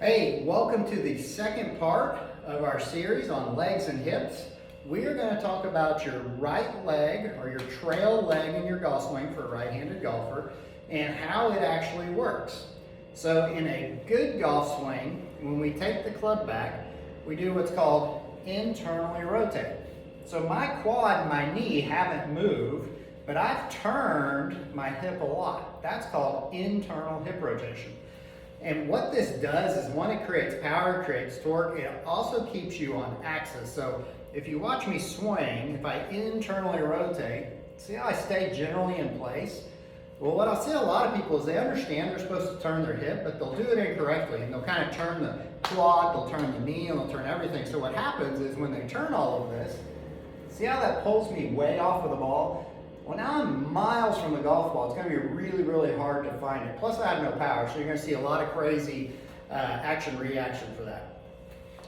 Hey, welcome to the second part of our series on legs and hips. We are going to talk about your right leg or your trail leg in your golf swing for a right-handed golfer and how it actually works. So in a good golf swing, when we take the club back, we do what's called internally rotate. So my quad and my knee haven't moved, but I've turned my hip a lot. That's called internal hip rotation. And what this does is, one, it creates power, it creates torque, it also keeps you on axis. So if you watch me swing, if I internally rotate, see how I stay generally in place? Well, what I'll see a lot of people is they understand they're supposed to turn their hip, but they'll do it incorrectly, and they'll kind of turn the quad, they'll turn the knee, and they'll turn everything. So what happens is when they turn all of this, see how that pulls me way off of the ball? Well, now I'm miles from the golf ball. It's going to be really, really hard to find it. Plus, I have no power, so you're going to see a lot of crazy action-reaction for that.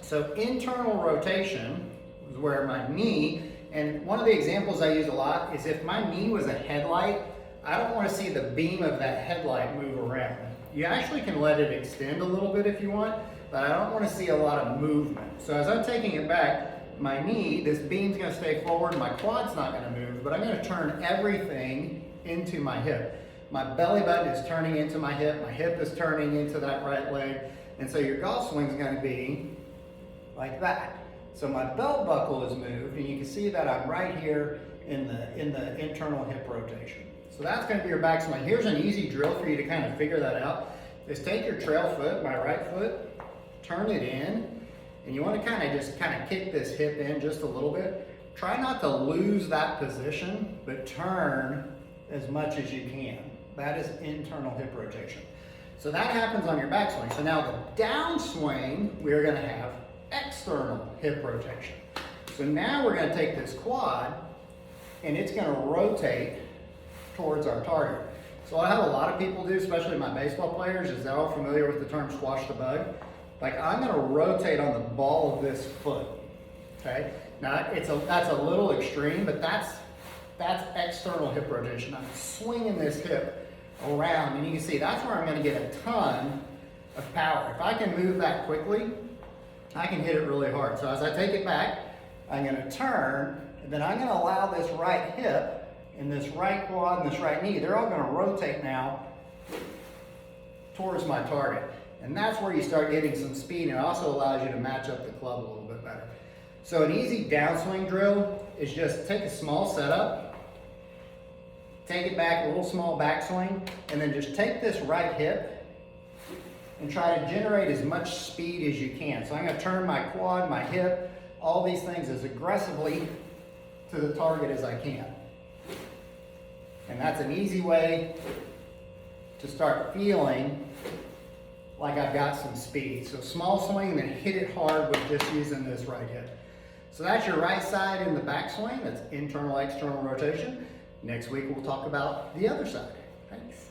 So internal rotation is where my knee, and one of the examples I use a lot is if my knee was a headlight, I don't want to see the beam of that headlight move around. You actually can let it extend a little bit if you want, but I don't want to see a lot of movement. So as I'm taking it back, my knee, this beam's going to stay forward, my quad's not going to move, but I'm going to turn everything into my hip. My belly button is turning into my hip is turning into that right leg, and so your golf swing is going to be like that. So my belt buckle is moved, and you can see that I'm right here in the internal hip rotation. So that's going to be your backswing. Here's an easy drill for you to kind of figure that out. Is take your trail foot, my right foot, turn it in, and you want to kind of kick this hip in just a little bit. Try not to lose that position, but turn as much as you can. That is internal hip rotation. So that happens on your backswing. So now the downswing, we're going to have external hip rotation. So now we're going to take this quad, and it's going to rotate towards our target. So what I have a lot of people do, especially my baseball players, is they're all familiar with the term squash the bug. Like, I'm going to rotate on the ball of this foot, okay? Now, that's a little extreme, but that's external hip rotation. I'm swinging this hip around, and you can see that's where I'm going to get a ton of power. If I can move that quickly, I can hit it really hard. So as I take it back, I'm going to turn, and then I'm going to allow this right hip and this right quad and this right knee, they're all going to rotate now towards my target. And that's where you start getting some speed, and it also allows you to match up the club a little bit better. So an easy downswing drill is just take a small setup, take it back, a little small backswing, and then just take this right hip and try to generate as much speed as you can. So I'm going to turn my quad, my hip, all these things as aggressively to the target as I can. And that's an easy way to start feeling like I've got some speed. So small swing, then hit it hard with just using this right hip. So that's your right side in the backswing. That's internal, external rotation. Next week we'll talk about the other side. Thanks.